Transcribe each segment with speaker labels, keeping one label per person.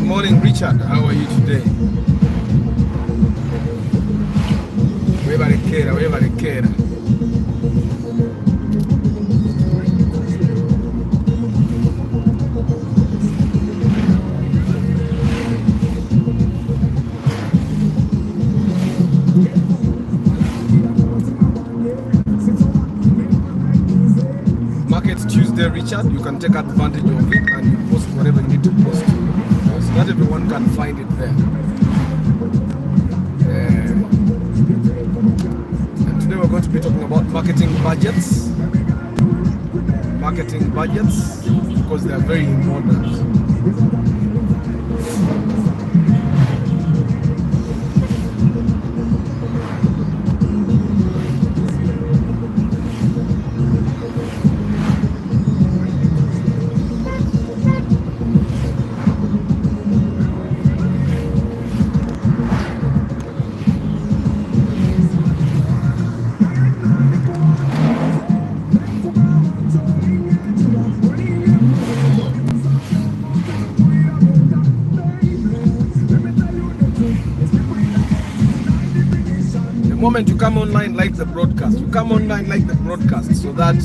Speaker 1: morning, Richard. How are you today? Webarekera. Market Tuesday, Richard. You can take advantage of it and you post whatever you need to post. So not everyone can find it there. And today we're going to be talking about marketing budgets. Marketing budgets, because they are very important. The moment you come online, like the broadcast. You come online, like the broadcast, so that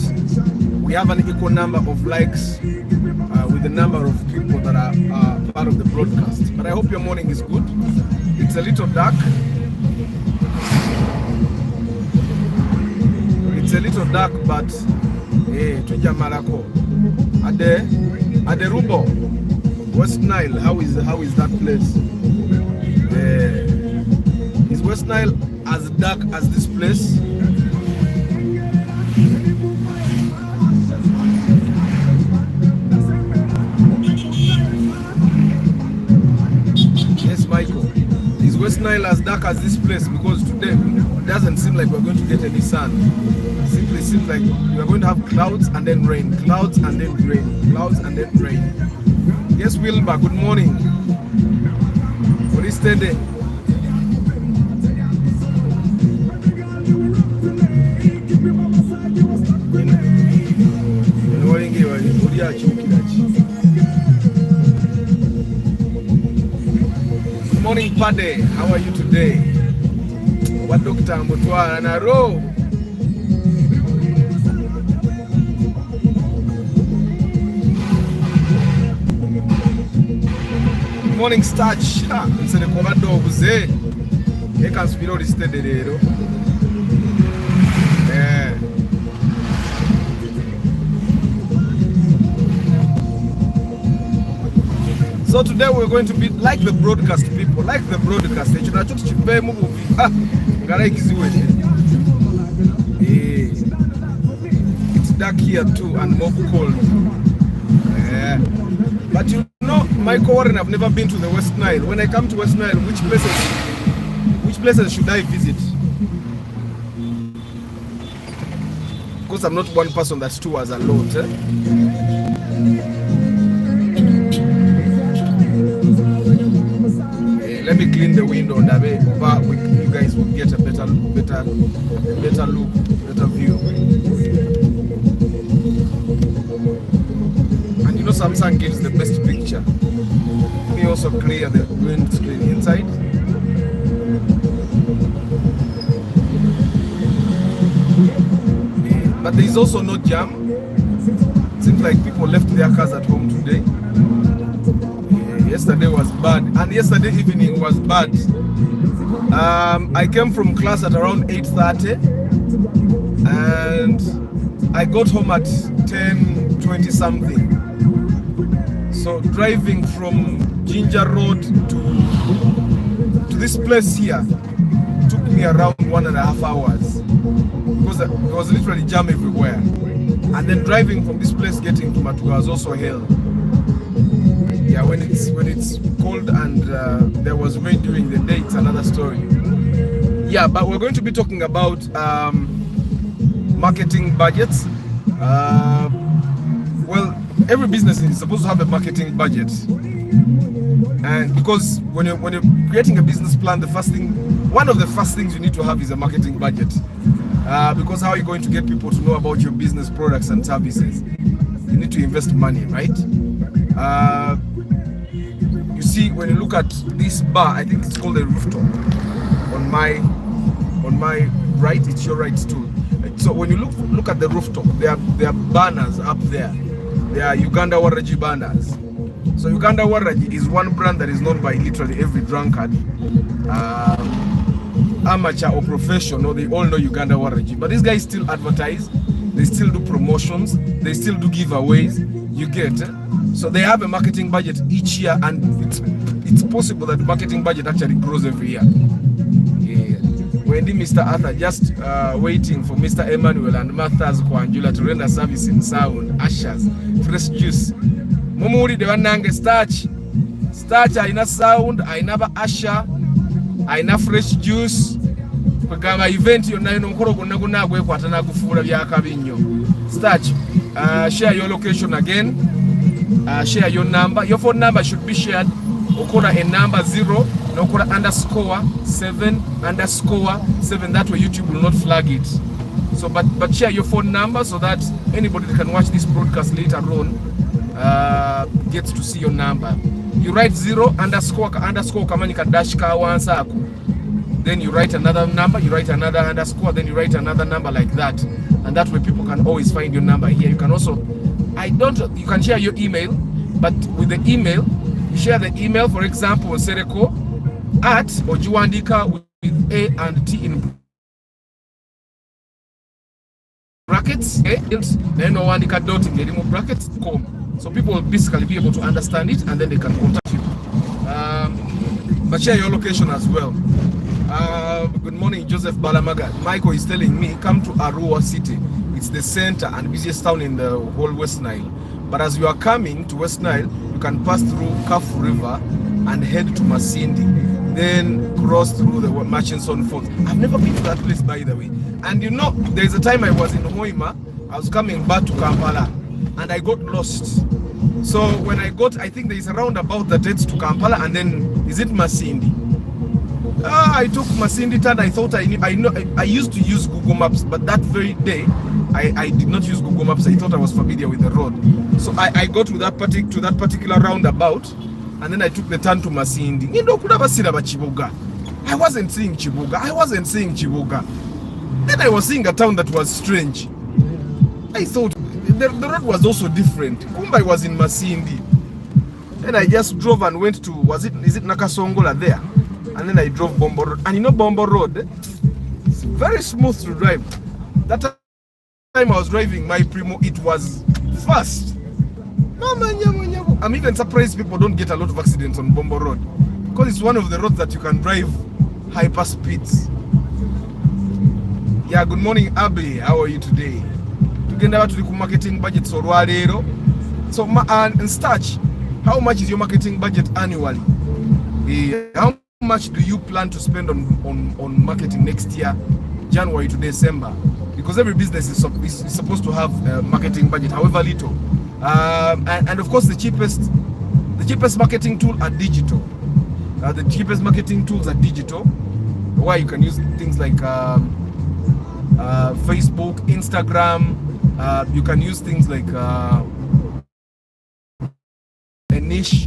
Speaker 1: we have an equal number of likes with the number of people that are part of the broadcast. But I hope your morning is good. It's a little dark. It's a little dark, but tuja marako. Ade Rubo, West Nile. How is that place? Is West Nile as dark as this place? Yes, Michael. Is West Nile as dark as this place? Because today it doesn't seem like we're going to get any sun. It simply seems like we're going to have clouds and then rain, clouds and then rain, clouds and then rain. Yes, Wilbur, good morning. What is today? Good morning, Pade. How are you today? What Dr. Mutwara Naro? Good morning, Starch. It's a Comando Buze. They can speak all this today. So today we're going to be like the broadcast people, like the broadcast. It's dark here too and more cold. But you know, Michael Warren, I've never been to the West Nile. When I come to West Nile, which places should I visit? Because I'm not one person that tours a lot. Let me clean the window that way. You guys will get a better look, better view. And you know, Samsung gives the best picture. Let me also clear the wind screen inside. But there is also no jam. Seems like people left their cars at home today. Yesterday was bad, and yesterday evening was bad. I came from class at around 8:30, and I got home at 10:20 something. So driving from Ginger Road to this place here took me around 1.5 hours because there was literally jam everywhere. And then driving from this place getting to Matuga was also hell. Yeah, when it's cold and there was rain during the day, it's another story. Yeah, but we're going to be talking about marketing budgets. Well, every business is supposed to have a marketing budget, and because when you're creating a business plan, one of the first things you need to have is a marketing budget. Because how are you going to get people to know about your business products and services? You need to invest money, right? You see, when you look at this bar, I think it's called a rooftop. On my right, it's your right too. So when you look at the rooftop, there are banners up there. They are Uganda Waraji banners. So Uganda Waraji is one brand that is known by literally every drunkard, amateur or professional. They all know Uganda Waraji. But these guys still advertise. They still do promotions. They still do giveaways. You get it? So they have a marketing budget each year, and it's possible that the marketing budget actually grows every year. When Mr. Arthur just waiting for Mr. Emmanuel and Martha's Kwanjula to render service in sound, ushers, fresh juice. Mumuri de wanange starch aina sound, aina usher, aina fresh juice. Kugamba event yonna ino mukolo gonna gunagwe kwatana kufuula byakabinyo. Starch, share your location again. Share your number. Your phone number should be shared. Okola a number 0, nokola _7_7. That way YouTube will not flag it. So, but share your phone number so that anybody that can watch this broadcast later on gets to see your number. You write 0 _ kamanyika dash ka wansaku. Then you write another number. You write another underscore. Then you write another number like that. And that way people can always find your number here. You can also, you can share your email, but with the email, you share the email, for example, Sereko at Ojuandika with A and T in brackets, then Ojuandika dot in the brackets, com. So people will basically be able to understand it, and then they can contact you. But share your location as well. Good morning, Joseph Balamaga. Michael is telling me, come to Arua City. It's the center and busiest town in the whole West Nile. But as you are coming to West Nile, you can pass through Kafu River and head to Masindi. Then cross through the Murchison Falls. I've never been to that place, by the way. And you know, there's a time I was in Hoima. I was coming back to Kampala and I got lost. So when I think there is a roundabout that heads to Kampala, and then is it Masindi? I took Masindi turn. I thought I used to use Google Maps, but that very day I did not use Google Maps. I thought I was familiar with the road. So I got to that particular roundabout, and then I took the turn to Masindi. I wasn't seeing Chibuga. Then I was seeing a town that was strange. I thought the road was also different. Kumba was in Masindi. Then I just drove and went to, is it Nakasongola there? And then I drove Bombo Road. And you know Bombo Road, it's very smooth to drive. That time I was driving my Primo, it was fast. I'm even surprised people don't get a lot of accidents on Bombo Road, because it's one of the roads that you can drive hyper speeds. Yeah, good morning, Abe. How are you today? Tugenda to the marketing budget so rwalero. So and Starch, how much is your marketing budget annually? How much do you plan to spend on marketing next year, January to December? Because every business is supposed to have a marketing budget, however little. And of course, the cheapest marketing tool are digital. The cheapest marketing tools are digital, where you can use things like Facebook, Instagram. You can use things like a niche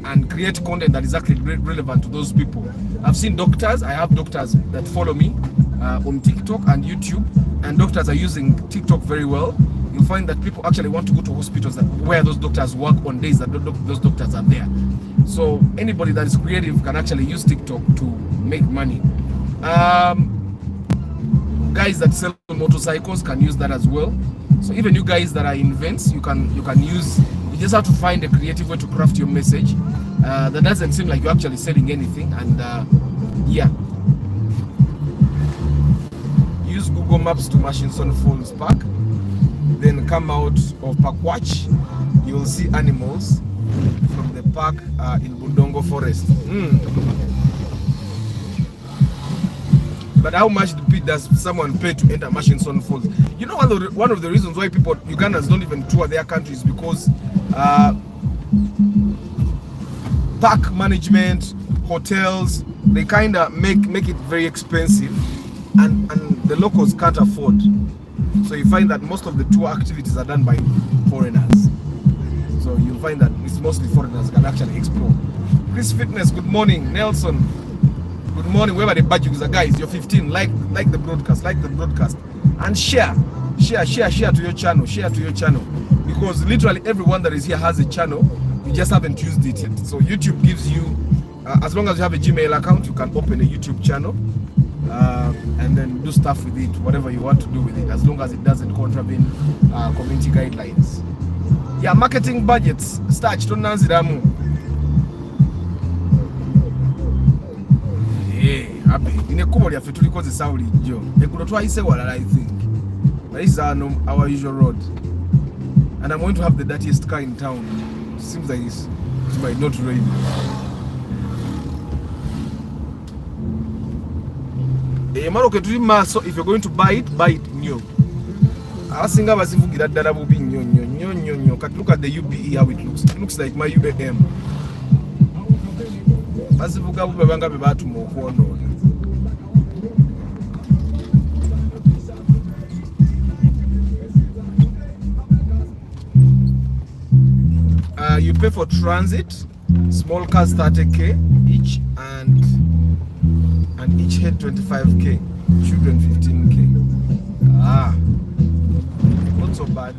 Speaker 1: and create content that is actually relevant to those people. I've seen doctors. I have doctors that follow me on TikTok and YouTube, and doctors are using TikTok very well. You'll find that people actually want to go to hospitals where those doctors work on days that those doctors are there. So anybody that is creative can actually use TikTok to make money. Guys that sell motorcycles can use that as well. So even you guys that are in events, you can use. You just have to find a creative way to craft your message that doesn't seem like you're actually selling anything. And yeah, use Google Maps to Murchison Falls Park. Then come out of Park Watch. You will see animals from the park in Budongo Forest. But how much does someone pay to enter Murchison Falls? You know, one of the reasons why Ugandans don't even tour their countries, because park management, hotels, they kind of make it very expensive, and the locals can't afford. So you find that most of the tour activities are done by foreigners. So you'll find that it's mostly foreigners can actually explore. Chris Fitness, good morning. Nelson, good morning. Wherever the badge user, guys, you're 15. Like the broadcast, and share to your channel. Share to your channel, because literally everyone that is here has a channel. You just haven't used it yet. So YouTube gives you, as long as you have a Gmail account, you can open a YouTube channel and then do stuff with it, whatever you want to do with it, as long as it doesn't contravene community guidelines. Yeah, marketing budgets. Start to Nanziramu. Happy. In a couple of years, because it's our job. They could try to say what I think. But this is our usual road. And I'm going to have the dirtiest car in town. It seems like it might not rain. So if you're going to buy it new. I think I was looking at that. Look at the UBE, how it looks. It looks like my UBM. You pay for transit, small cars 30k each, and each head 25k, children 15k. Not so bad.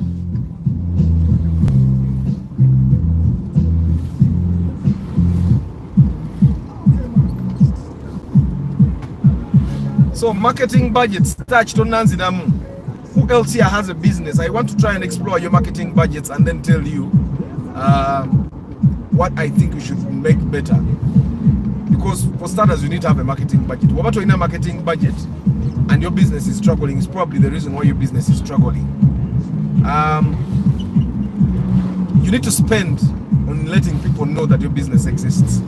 Speaker 1: So marketing budgets touched on Nanzinamu. Who else here has a business? I want to try and explore your marketing budgets and then tell you what I think you should make better. Because for starters, you need to have a marketing budget. What about in a marketing budget and your business is struggling? Is probably the reason why your business is struggling. You need to spend on letting people know that your business exists.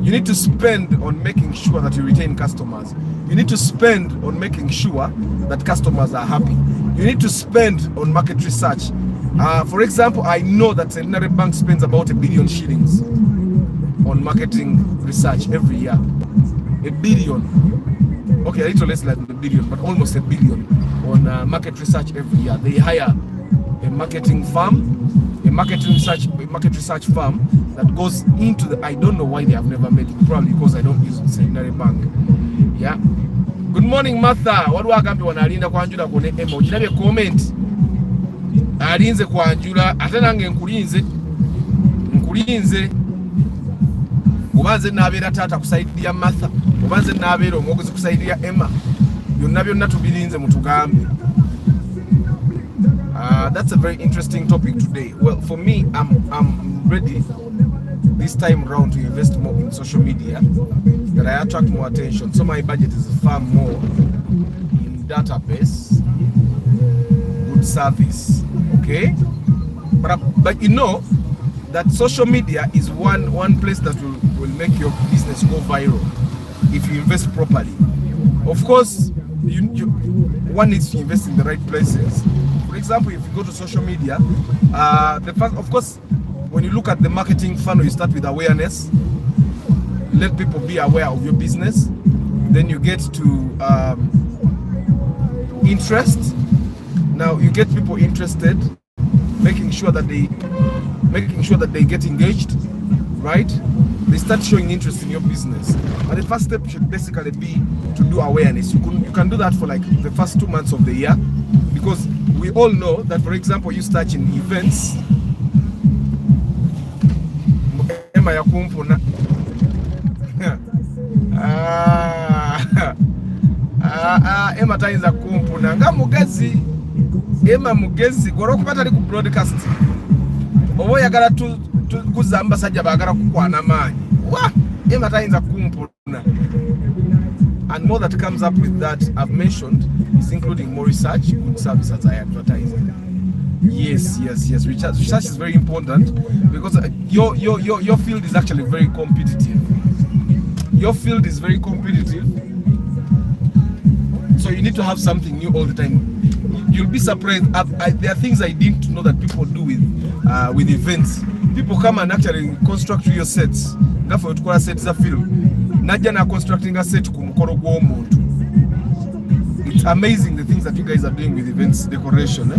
Speaker 1: You need to spend on making sure that you retain customers. You need to spend on making sure that customers are happy. You need to spend on market research. For example, I know that Centenary Bank spends about 1 billion shillings on marketing research every year. 1 billion. Okay, a little less than 1 billion, but almost 1 billion on market research every year. They hire a marketing firm, a market research firm that goes into the. I don't know why they have never made it. Probably because I don't use Centenary Bank. Yeah. Good morning, Martha. What do I got to Alinda Kwanjula Kone Emo? You have a comment. Alinze Kwanjula, Atanange Nkulinze. Ubanze nabera tata kusaidia Martha. Ubanze nabera omugozi kusaidia Emma. Byonna byonna tubirinze mutugambe. That's a very interesting topic today. Well, for me, I'm ready this time around to invest more in social media, that I attract more attention. So my budget is far more in database, good service, okay? But you know that social media is one place that will make your business go viral if you invest properly. Of course, one needs to invest in the right places. For example, if you go to social media, of course, when you look at the marketing funnel, you start with awareness. Let people be aware of your business. Then you get to interest. Now you get people interested, making sure that they get engaged, right? They start showing interest in your business. And the first step should basically be to do awareness. You can do that for like the first 2 months of the year, because we all know that, for example, you start in events. Emma yakumpuna. Emma tainza kumpuna. Nga mugezi. Emma mugezi. Gorokubata li ku broadcast. Obo yagala kuzamba sajja bagala kukwana maanyi. Wa! Emma tainza kumpuna. And more that comes up with that I've mentioned is including more research, good service as I advertise. Yes. Research is very important, because your field is actually very competitive. Your field is very competitive, so you need to have something new all the time. You'll be surprised. There are things I didn't know that people do with events. People come and actually construct your sets. Therefore, you sets a film. Najja na constructing a set ku mukoro gw'omuntu. It's amazing the things that you guys are doing with events decoration.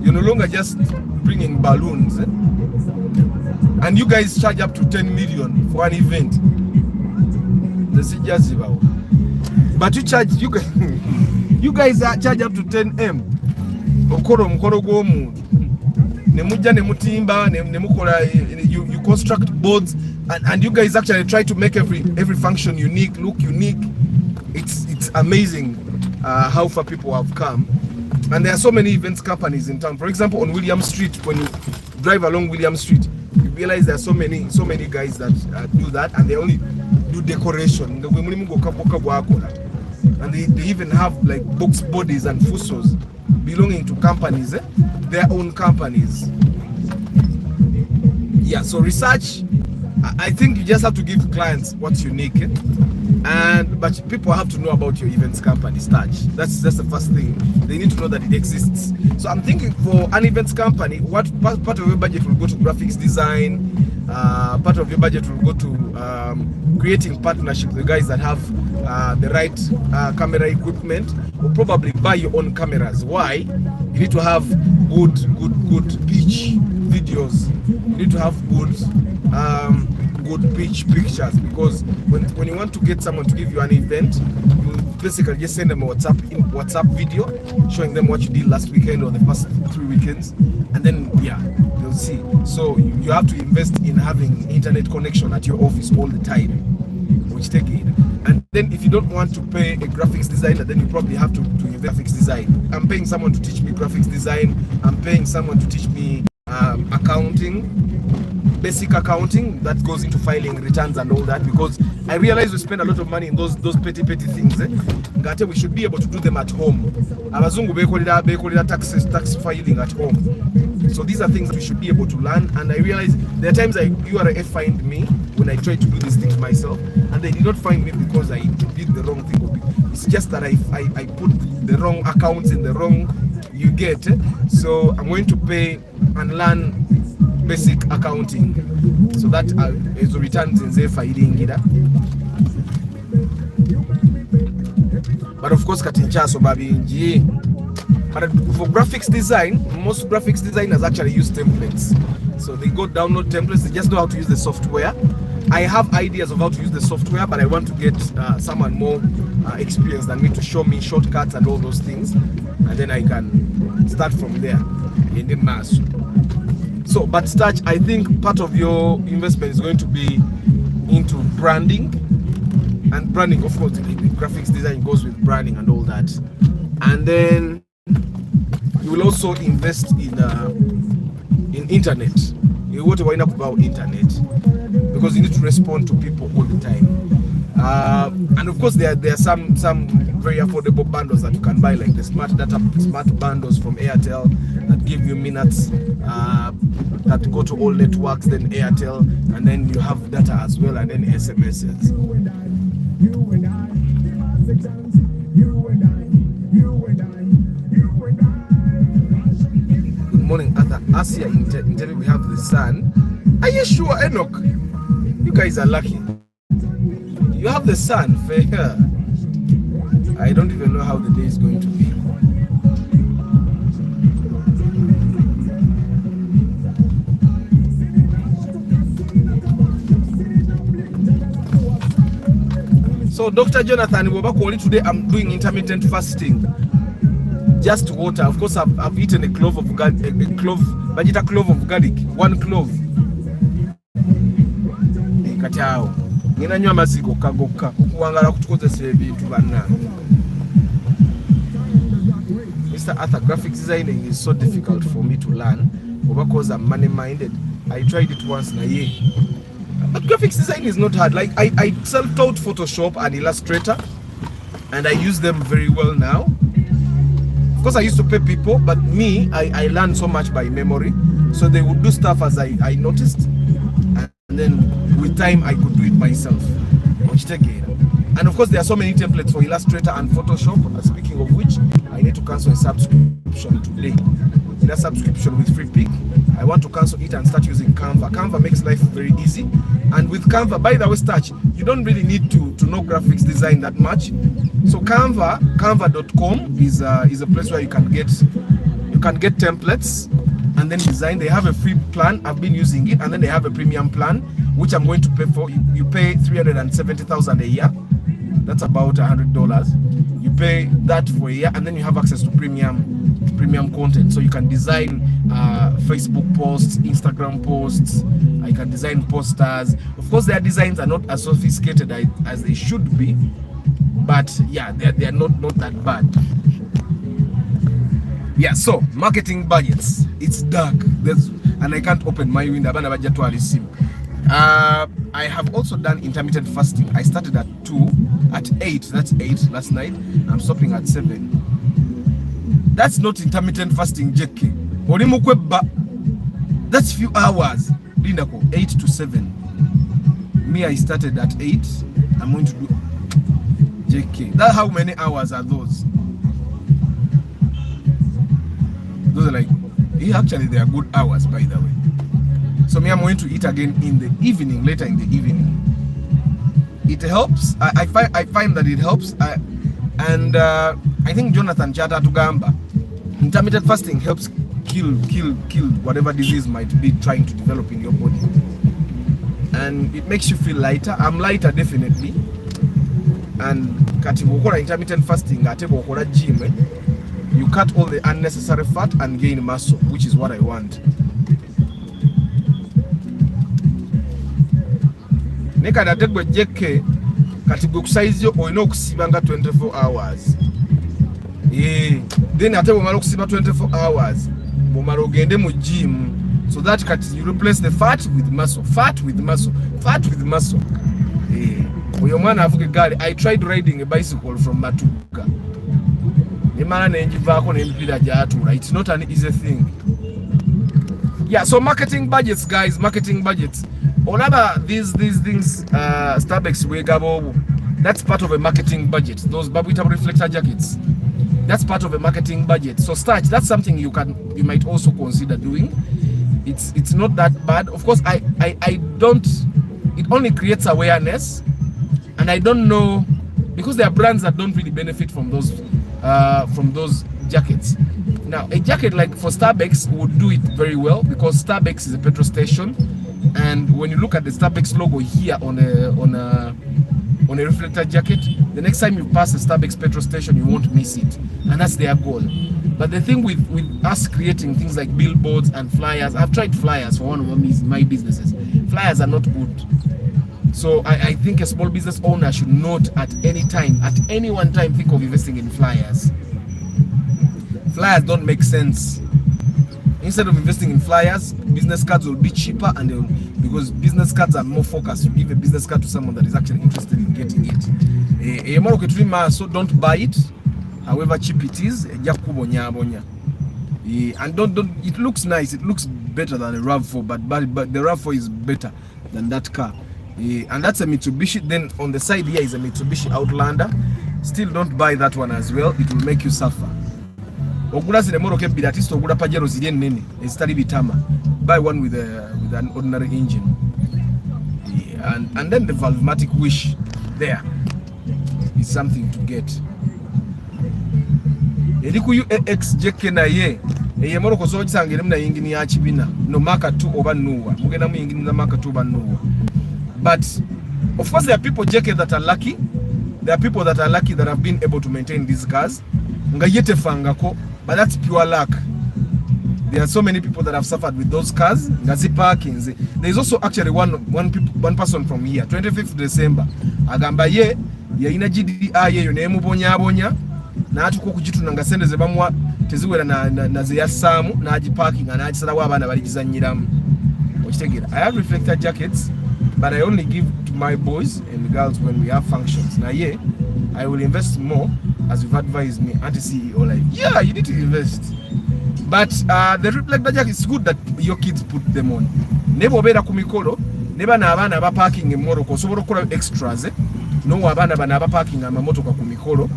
Speaker 1: You're no longer just bringing balloons. and you guys charge up to 10 million for an event. But you charge, you guys charge up to 10M. You construct boards, and you guys actually try to make every function unique, look unique. It's amazing how far people have come. And there are so many events companies in town. For example, on William Street, when you drive along William Street, you realize there are so many guys that do that, and they only do decoration. And they even have like box bodies and fusos belonging to companies, their own companies. Yeah, so research, I think you just have to give clients what's unique, but people have to know about your events company start. That's the first thing. They need to know that it exists. So I'm thinking for an events company, what part of your budget will go to graphics design, part of your budget will go to creating partnerships with guys that have the right camera equipment, or probably buy your own cameras. Why? You need to have good pitch videos. You need to have good pitch pictures, because when you want to get someone to give you an event, you basically just send them a WhatsApp video showing them what you did last weekend or the past 3 weekends, and then they'll see. So you have to invest in having internet connection at your office all the time, which take it. And then if you don't want to pay a graphics designer, then you probably have to invest in graphics design. I'm paying someone to teach me graphics design. I'm paying someone to teach me accounting, basic accounting that goes into filing returns and all that, because I realize we spend a lot of money in those petty things. Ngate we should be able to do them at home. Abazungu bekolera tax filing at home. So these are things that we should be able to learn, and I realize there are times URF find me when I try to do these things myself, and they did not find me because I did the wrong thing. It's just that I put the wrong accounts in the wrong, you get. So I'm going to pay and learn basic accounting, so that is the returns in there filing gida. But of course katinchaso babinji. But for graphics design, most graphics designers actually use templates. So they go download templates, they just know how to use the software. I have ideas of how to use the software, but I want to get someone more experienced than me to show me shortcuts and all those things, and then I can start from there in the mass. So, but Starch, I think part of your investment is going to be into branding, and branding, of course, the graphics design goes with branding and all that. And then you will also invest in internet. You want to wind up about internet, because you need to respond to people all the time. And of course, there are some very affordable bundles that you can buy, like the smart bundles from Airtel that give you minutes that go to all networks, then Airtel, and then you have data as well, and then SMSs. Good morning, Arthur. Asia in Terry, we have the sun. Are you sure, Enoch? You guys are lucky. You have the sun, fair. I don't even know how the day is going to be. So Dr. Jonathan, today I'm doing intermittent fasting. Just water. Of course, I've eaten a clove of garlic, one clove. Katao. Ninanywa maziko kagoka okuwangala kutukozesa ebintu banna. Mr. Arthur, graphics designing is so difficult for me to learn because I'm money minded. I tried it once na year. But graphics design is not hard. Like I self-taught Photoshop and Illustrator, and I use them very well now. Of course, I used to pay people, but me, I learned so much by memory. So they would do stuff as I noticed, and then with time I could do it myself. And of course, there are so many templates for Illustrator and Photoshop. Speaking of which, I need to cancel a subscription today. In a subscription with free pick, I want to cancel it and start using Canva. Canva makes life very easy. And with Canva, by the way, Starch, you don't really need to know graphics design that much. So canva.com is a place where you can get templates, and then design. They have a free plan, I've been using it, and then they have a premium plan, which I'm going to pay for. You pay $370,000 a year. That's about $100. You pay that for a year, and then you have access to premium content. So you can design Facebook posts, Instagram posts. I can design posters. Of course, their designs are not as sophisticated as they should be, but yeah, they're not that bad. Yeah, so marketing budgets. It's dark. And I can't open my window. I have also done intermittent fasting. I started at 2, at 8. That's 8 last night. I'm stopping at 7. That's not intermittent fasting, JK. That's few hours. 8 to 7. Me, I started at 8. I'm going to do JK. That's how many hours are those? Those are like, actually they are good hours, by the way. So me, I'm going to eat again in the evening, later in the evening. It helps. I find that it helps. And I think Jonathan Chata Tugamba, intermittent fasting helps kill whatever disease might be trying to develop in your body. And it makes you feel lighter. I'm lighter, definitely. And katibukola intermittent fasting, atebokola gym. You cut all the unnecessary fat and gain muscle, which is what I want. Nekada tegwe JK katibu kusaizo oyina okusibanga 24 hours. Then ate bwomala okusiba 24 hours bwomala ogende mu gym, so that you replace the fat with muscle. Oyo mwana avuga egaali. I tried riding a bicycle from Matuka. Emala nenjivaako nempira gyatula. It's not an easy thing. Yeah, so marketing budgets, guys, marketing budgets. Olaba these things, Starbucks wegabo, that's part of a marketing budget. Those Babuita reflector jackets, that's part of a marketing budget. So starch, that's something you might also consider doing. It's not that bad. Of course, I don't. It only creates awareness, and I don't know, because there are brands that don't really benefit from those jackets. Now, a jacket like for Starbucks would do it very well, because Starbucks is a petrol station. And when you look at the Starbucks logo here on a reflector jacket, the next time you pass a Starbucks petrol station, you won't miss it, and that's their goal. But the thing with us creating things like billboards and flyers, I've tried flyers for one of my businesses. Flyers are not good. So I think a small business owner should not at any one time think of investing in flyers. Flyers don't make sense. Instead of investing in flyers, business cards will be cheaper, and because business cards are more focused, you give a business card to someone that is actually interested in getting it. So don't buy it, however cheap it is. And don't. It looks nice. It looks better than a RAV4, but the RAV4 is better than that car. And that's a Mitsubishi. Then on the side here is a Mitsubishi Outlander. Still don't buy that one as well. It will make you suffer. Ogula zile moro ke bidatist ogula pajero zile nene ezitali bitama. Buy one with an ordinary engine. And then the Valvematic Wish there is something to get. Eliku UXJK na ye eye moro koso kisangere mna yingini ya chibina no maka 2 oba nuwa mugenda mu yingini na maka 2 oba nuwa. But of course there are people JK that are lucky. There are people that are lucky that have been able to maintain these cars. Ngayete fangako. But that's pure luck. There are so many people that have suffered with those cars. Ngazi parkings. There is also actually one person from here, 25th December. Agamba ye ina GDI ye nemu bonya na atuko kujituna ngasende ze bamwa teziwera na ze yasamu na aji parking na aji sala wabana baligizanyiramu. Okitegera. I have reflector jackets, but I only give to my boys and girls when we have functions. Na ye I will invest more, as you've advised me, anti-CEO, like, yeah, you need to invest. But the reflector jacket is good that your kids put them on. Nebo bera kumikolo, neba na abana ba parking emoro sobola kola extras, no abana bana ba parking amamoto kwa kumikolo,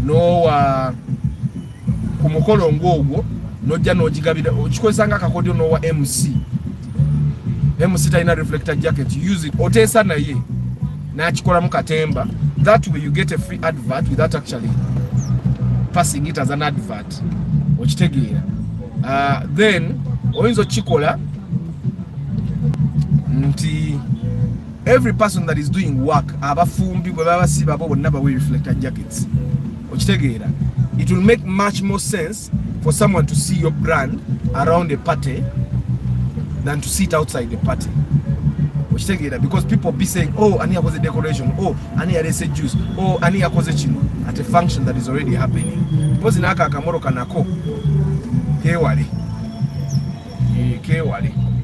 Speaker 1: no kumukolo ngogwo, no jja no jigabira, okikozanga akakodyo no wa MC taina reflector jacket, use it, otesa na ye, na chikola mu katemba. That way you get a free advert without actually passing it as an advert. Then oyinza okikola nti every person that is doing work abafumbi bwe baba basiba bo bonna bawe reflector jackets okitegeera. It will make much more sense for someone to see your brand around a party than to sit outside the party. Because people be saying, oh, ani yakoze decoration, oh, ani yarese juice, oh, ani yakoze kino at a function that is already happening. Because naka akamoro kanako kewale.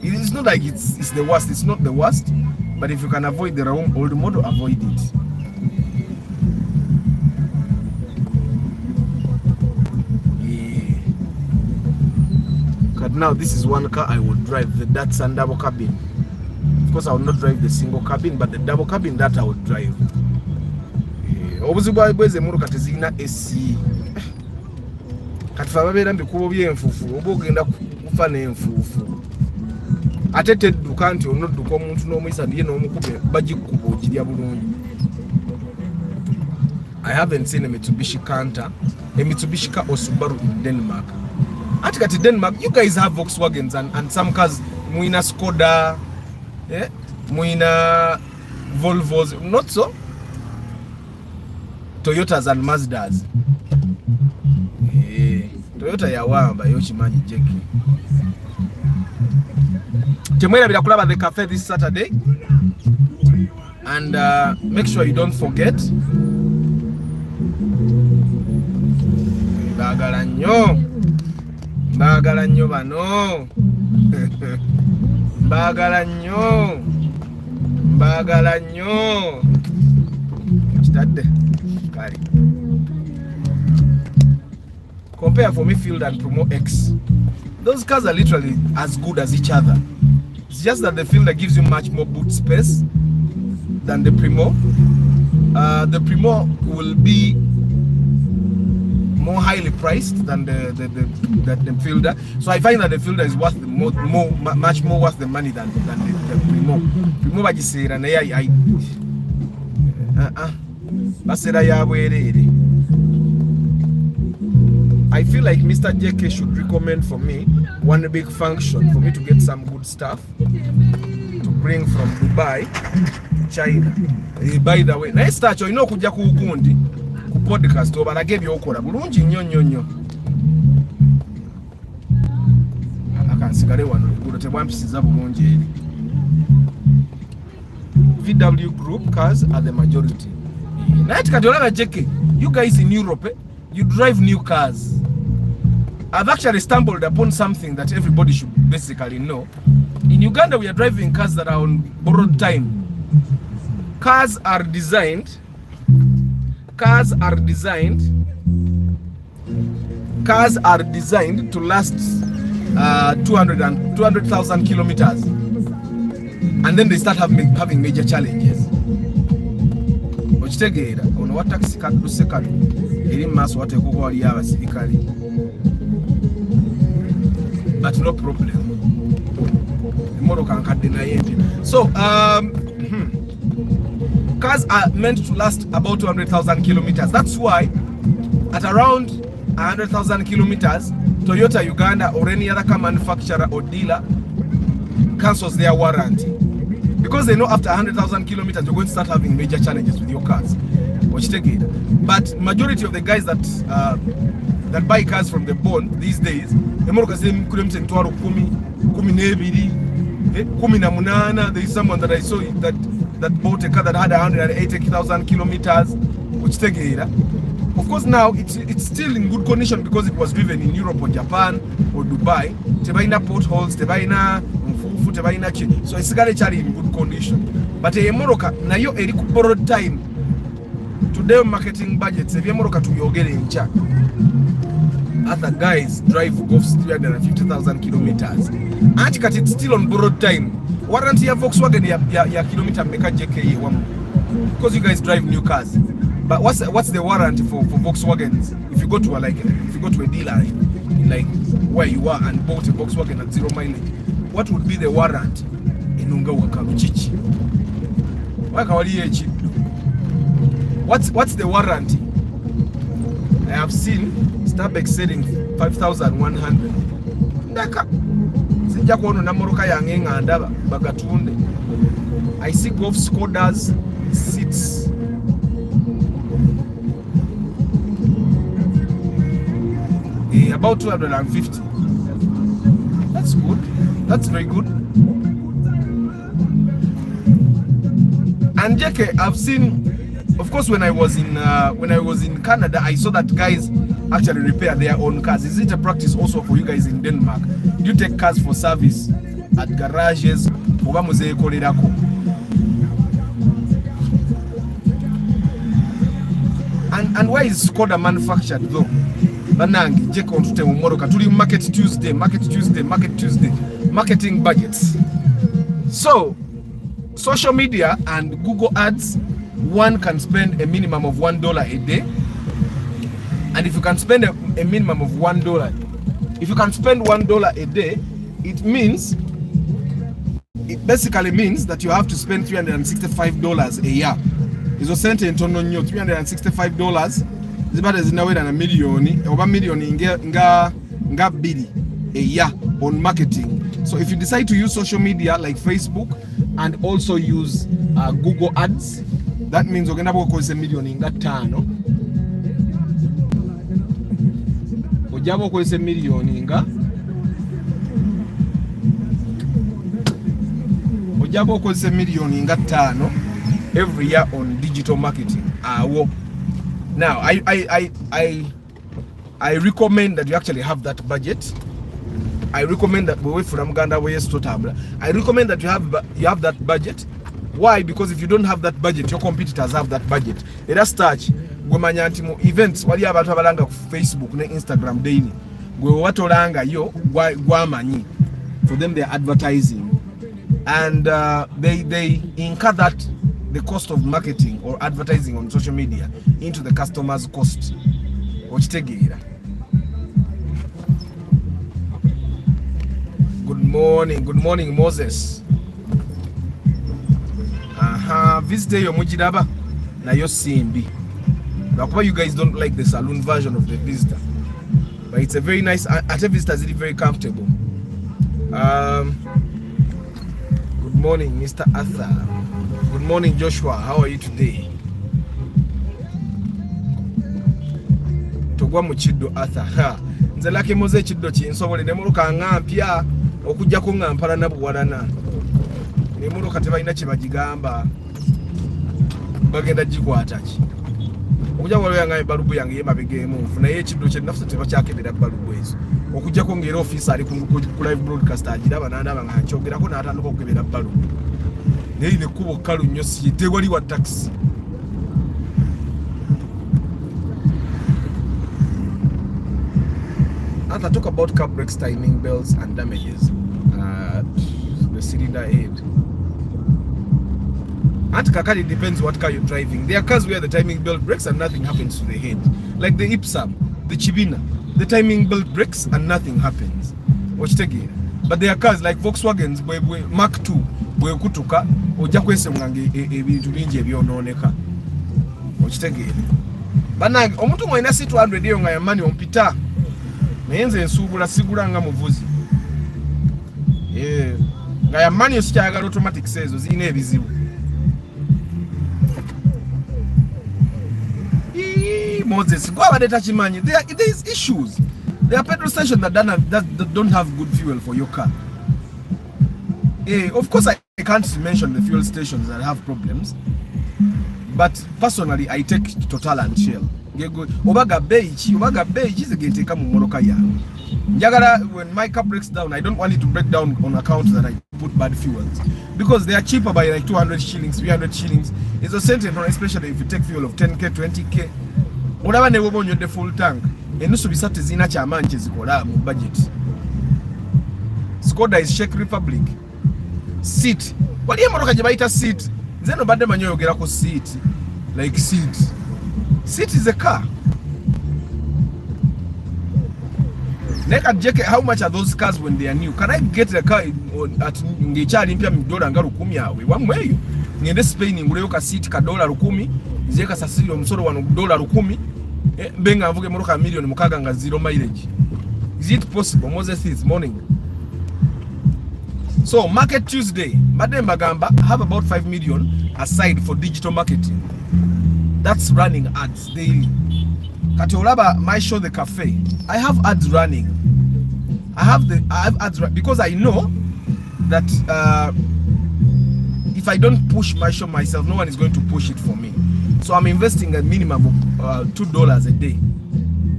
Speaker 1: It is not like it's the worst. It's not the worst, but if you can avoid the wrong old model, avoid it. But now this is one car I would drive, the Datsun double cabin. Of course, I will not drive the single cabin, but the double cabin that I would drive. Obuzibu bweze muruka tezina AC. Katifa babera mbikubo byenfufu, obogenda kufa n'enfufu. Ate tedduka nti onodduka omuntu n'omuyisa ndiye n'omukube bagikuba okirya bulungi. I haven't seen a Mitsubishi Canter, a Mitsubishi car or Subaru in Denmark. At Denmark, you guys have Volkswagens and some cars, muina Skoda, muina Volvos, not so. Toyotas and Mazdas. Toyota yawamba yochimanyi jeki. Temwera bila kulaba the cafe this Saturday, and make sure you don't forget. Mbagala nnyo bano. Mbagala nnyo. Kitadde kali. Compare for me Field and Primo X. Those cars are literally as good as each other. It's just that the Fielder gives you much more boot space than the Primo. The Primo will be more highly priced than the Fielder. So I find that the Fielder is worth much more worth the money than the Primo. Primo bagisera naye basera yabwerere. I feel like Mr. JK should recommend for me one big function for me to get some good stuff to bring from Dubai to China. By the way, naye stacho ino kujja ku gundi ku podcast obalage byokola bulungi nnyo. Akansigale wano luguudo tebwampisiza bulungi eri. VW Group cars are the majority. Naye kati olaba JK, you guys in Europe, you drive new cars. I've actually stumbled upon something that everybody should basically know. In Uganda, we are driving cars that are on borrowed time. Cars are designed to last 200,000 kilometers, and then they start having major challenges. Okitegeera ono wa taxi kaduse kadu eri maso wateekoko wali abasirikale, but no problem. Emotoka nkadde naye nti. So cars are meant to last about 200,000 kilometers. That's why at around 100,000 kilometers, Toyota Uganda or any other car manufacturer or dealer cancels their warranty, because they know after 100,000 kilometers you're going to start having major challenges with your cars. But majority of the guys that buy cars from the bond these days, there is someone that I saw that bought a car that had 180,000 kilometers. Of course, now it's still in good condition because it was driven in Europe or Japan or Dubai. Tebaina potholes, tebaina mfufu, tebaina chini. So it's actually in good condition. But a Moroka, na yo eri ku borrowed time. Today marketing budgets, if Moroka to yogere in check. Other guys drive Golfs 350,000 kilometers. Antikat it's still on borrowed time. Warranty ya Volkswagen ya kilometer meka JKE one. Because you guys drive new cars. But what's the warranty for Volkswagens? If you go to a dealer like where you are and bought a Volkswagen at 0 mileage, what would be the warranty? Enunga wakaluchichi. What's the warranty? I have seen Starbucks selling 5,100. sijja kuona na moroka yange ngandaba bagatunde. I see golf Skodas seats. About 250. That's good. That's very good. And JK, I've seen, of course, when I was in Canada, I saw that guys actually repair their own cars. Is it a practice also for you guys in Denmark? Do you take cars for service at garages? And where is Skoda manufactured though? Banangi, Jeko ntute mumoroka. Tuli Market Tuesday, marketing budgets. So, social media and Google ads, one can spend a minimum of $1 a day. And if you can spend a minimum of $1, if you can spend $1 a day, it basically means that you have to spend $365 a year. Izo sente ntono nnyo, $365 zibade zinawera na milioni oba milioni nga bili a year on marketing. So if you decide to use social media like Facebook and also use Google ads, that means ogenda bokozesa milioni nga 5. Ojabo okozesa milioni nga $5 every year on digital marketing. Now I recommend that you actually have that budget. I recommend that we from Uganda we total. I recommend that you have that budget. Why? Because if you don't have that budget, your competitors have that budget. It has touch gwemanya nti mu events wali abantu abalanga ku Facebook ne Instagram daily. Gwe watolanga yo gwamanyi. For them they are advertising. And they incur that the cost of marketing or advertising on social media into the customer's cost. Okitegeera. Good morning Moses. Visitor yo mujiraba na yo simbi. Nakuba you guys don't like the saloon version of the visitor. But it's a very nice, at a visitor is very comfortable. Good morning Mr. Arthur. Good morning Joshua, how are you today? Togwa mu kiddo Arthur. Nze lake moze ekiddo kinsobole ne muluka ngampya okujja ku ngampala na buwalana. Ne muluka tebalina kye bagigamba. Bagenda gikwata ki. Okujja walo yange balubu yange yemabegemu nfuna ekiddo kye naffe tebakyakebera balubu ezo. Okujja ko ngero office ali ku live broadcast agiraba n'andaba nga nkyogerako n'atandika okukebera balubu. Neyi ne kubo kalu nnyo si tewali wa taxi. As I talk about car brakes, timing belts and damages, the cylinder head. At Kakari depends what car you're driving. There are cars where the timing belt breaks and nothing happens to the head. Like the Ipsam, the Chibina, the timing belt breaks and nothing happens. Watch again. But there are cars like Volkswagens, Mark II, bwe kutuka ojja kwesemanga ebintu bingi ebyonooneka. Okitegeera. Banange omuntu mwena C200 eyo nga yamani ompita. Naye nze nsuubula sigula nga muvuzi. Nga yamani osikyayagala automatic sezo zirina ebizibu. Moses, go abadde takimanyi. There is issues. There are petrol stations that don't have good fuel for your car. Of course, I can't mention the fuel stations that have problems, but personally, I take Total and Shell. Obaga beige is again take mu moroka yange. Njagala when my car breaks down, I don't want it to break down on account that I put bad fuels, because they are cheaper by like 200 shillings, 300 shillings. It's a sentence, especially if you take fuel of 10k, 20k. Olaba ne wobonyo the full tank. Enusu bisate zina kyamanyi zikola mu budget. Skoda is Czech Republic. Seat. Wali emotoka gye bayita seat. Nze no badde manyi oyogera ko seat. Like seat. Seat is a car. Neka jeke, how much are those cars when they are new? Can I get a car at ngechali mpya $100 nga 10 awe? Wamweyo. Ngende Spain nguleyo ka seat ka $10. Nzeka sasiri omusoro wano $10. Benga avuge moroka million mukaga nga 0 mileage. Is it possible? Moses this morning. So Market Tuesday, Madam Bagamba have about 5 million aside for digital marketing. That's running ads daily. Katiolaba, my show the cafe. I have ads running. I have ads because I know that if I don't push my show myself, no one is going to push it for me. So I'm investing a minimum of $2 a day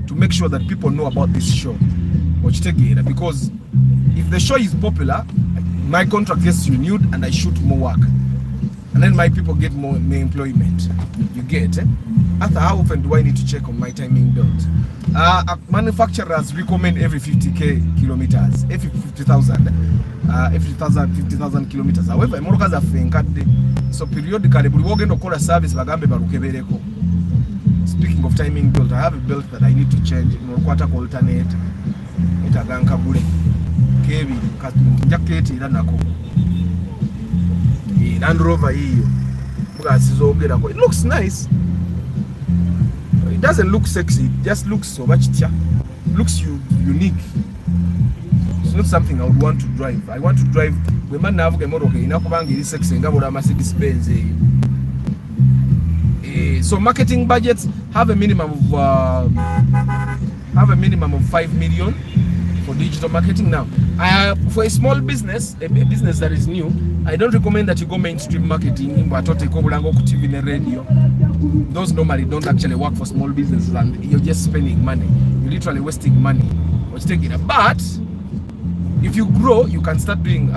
Speaker 1: to make sure that people know about this show. Because if the show is popular, my contract gets renewed and I shoot more work. And then my people get more employment. You get it? After how often do I need to check on my timing belt? Manufacturers recommend every 50k kilometers, every 50,000 kilometers. However, morokaza fenkadde. So periodically, buli wogenda okola service bagambe balukebereko. Speaking of timing belt, I have a belt that I need to change. Nokwata ko alternate. Itaganka bule. Kebi jacket ira nako. Land Rover hiyo. It looks nice. It doesn't look sexy. It just looks so much looks unique. It's not something I would want to drive. I want to drive we man navuga emotoka inakubanga iri sexy ngabula Mercedes Benz. So marketing budgets have a minimum of 5 million for digital marketing. Now, for a small business, a business that is new, I don't recommend that you go mainstream marketing. TV and radio. Those normally don't actually work for small businesses, and you're just spending money. You're literally wasting money. But if you grow, you can start doing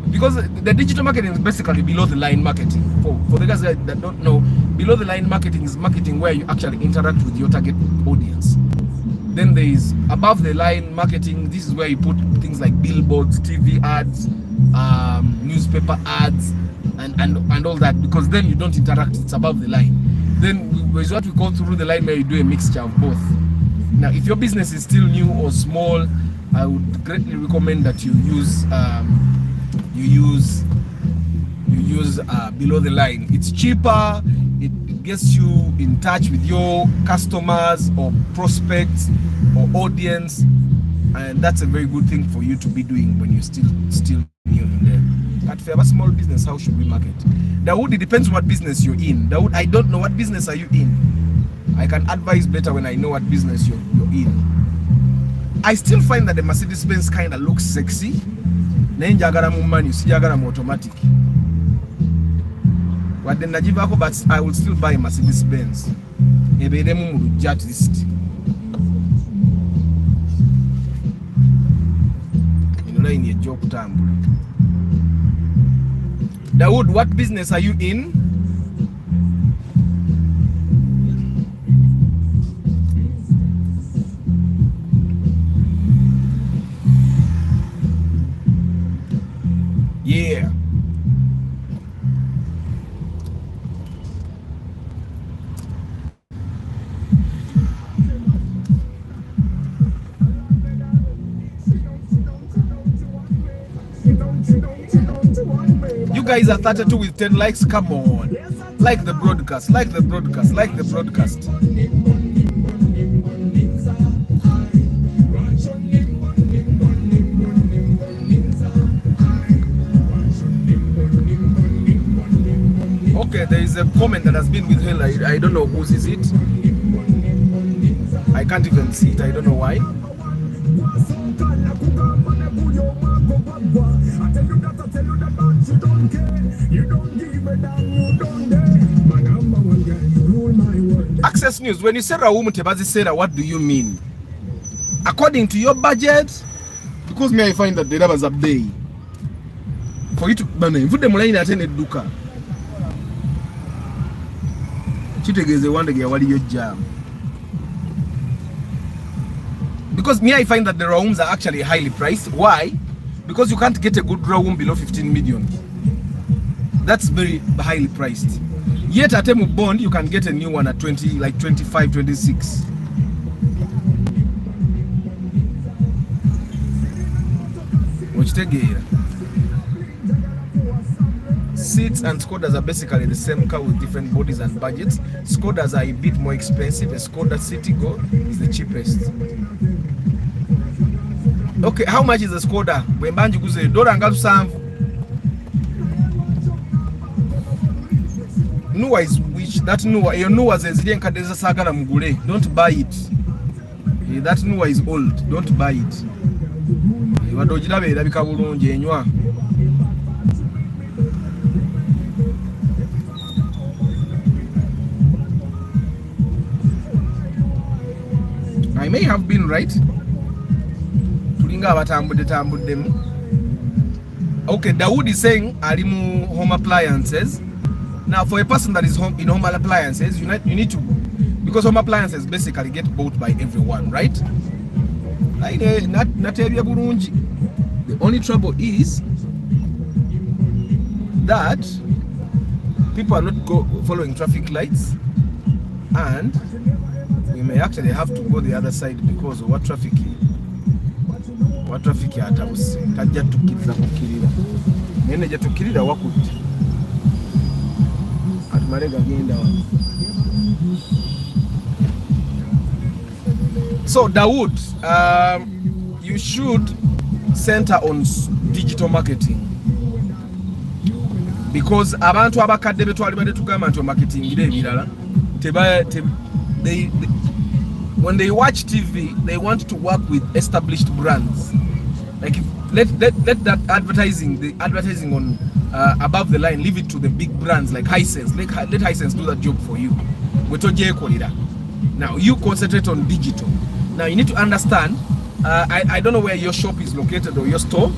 Speaker 1: because the digital marketing is basically below the line marketing. For the guys that don't know, below the line marketing is marketing where you actually interact with your target audience. Then there is above the line marketing. This is where you put things like billboards, TV ads, newspaper ads, and all that, because then you don't interact. It's above the line. Then is what we call through the line, where you do a mixture of both. Now, if your business is still new or small, I would greatly recommend that you use below the line. It's cheaper. It gets you in touch with your customers or prospects or audience, and that's a very good thing for you to be doing when you're still new in there. But if you have a small business, how should we market? Dawood, it depends what business you're in. Dawood, I don't know what business are you in. I can advise better when I know what business you're in. I still find that the Mercedes Benz kind of looks sexy. Nenjagara mu manual, sijagara mu automatic. But I will still buy Mercedes Benz. Eberemu mu lujja at least. Inola in your job tambula. Dawood, what business are you in? Yeah. You guys are 32 with 10 likes. Come on. Like the broadcast. Like the broadcast. Like the broadcast. Okay, there is a comment that has been withheld. I don't know whose is it. I can't even see it. I don't know why. Access News, when you say Raum Tebazi Sarah, what do you mean? According to your budget? Because me, I find that there was a bay for you to put them line at any duka. Chitegeze one day what you jam. Because me, I find that the rooms are actually highly priced. Why? Because you can't get a good room below 15 million. That's very highly priced. Yet at Temu Bond, you can get a new one at 20, like 25, 26. Which take here. Seats and Skodas are basically the same car with different bodies and budgets. Skodas are a bit more expensive. A Skoda Citigo is the cheapest. Okay, how much is the Skoda? Bwemba njiguze $7. Nuwa is which? That Nuwa, your Nuwa zezili enkadeza sagala mugule. Don't buy it. That Nuwa is old. Don't buy it. Wadojira berabika bulungi enywa. I may have been right. Tulinga abatambuddemu. Okay, Dawood is saying alimu home appliances. Now, for a person that is in home appliances, you need to, because home appliances basically get bought by everyone, right? The only trouble is that people are not following traffic lights, and we may actually have to go the other side because of what traffic yatabuse tajja tukkiriza kukkirira naye nejja tukkirira wakutte atumale gagenda wa. So Dawood, you should center on digital marketing, because abantu abakadde betwali bade tugamba nti marketing ire ebirala when they watch TV, they want to work with established brands. Like, let that advertising on above the line, leave it to the big brands like Hisense. Let Hisense do that job for you. Now you concentrate on digital. Now you need to understand. I don't know where your shop is located or your store,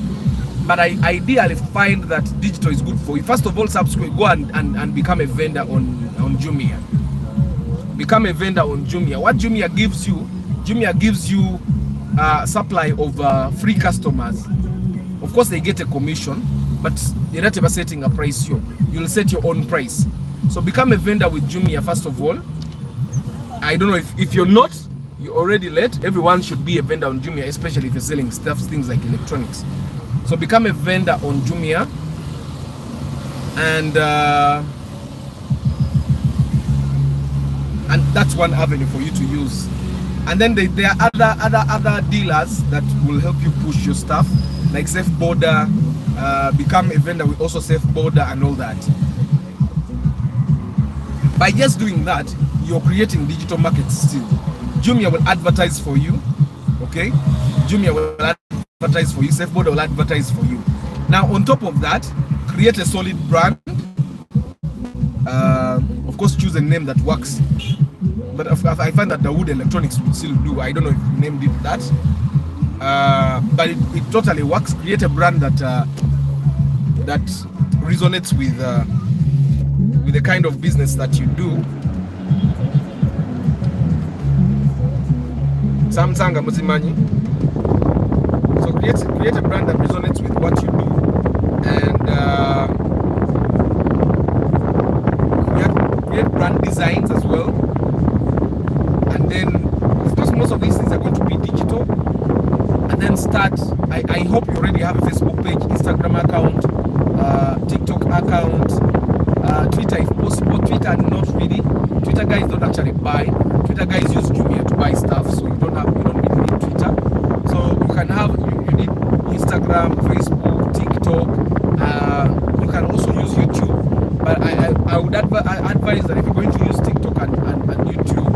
Speaker 1: but I ideally find that digital is good for you. First of all, subscribe, go and become a vendor on Jumia. Become a vendor on Jumia. What Jumia gives you supply of free customers. Of course, they get a commission, but they're not ever setting a price. You'll set your own price. So become a vendor with Jumia first of all. I don't know if you're not, you're already late. Everyone should be a vendor on Jumia, especially if you're selling things like electronics. So become a vendor on Jumia, and that's one avenue for you to use. And then there are other dealers that will help you push your stuff, like Safe Border. Become a vendor with also Safe Border and all that. By just doing that, you're creating digital markets still. Jumia will advertise for you, okay? Jumia will advertise for you. Safe Border will advertise for you. Now, on top of that, create a solid brand. Of course, choose a name that works. But I find that Dawood Electronics will still do. I don't know if you named it that, but it totally works. Create a brand that resonates with the kind of business that you do. Samsung Muzimanyi. So create a brand that resonates with what you do, and create brand designs as well. And then, of course, most of these things are going to be digital. And then start. I hope you already have a Facebook page, Instagram account, TikTok account, Twitter if possible. Twitter, not really. Twitter guys don't actually buy. Twitter guys use Jumia to buy stuff, so you don't really need Twitter. So you can have you need Instagram, Facebook, TikTok. You can also use YouTube. But I would advise that if you're going to use TikTok and YouTube,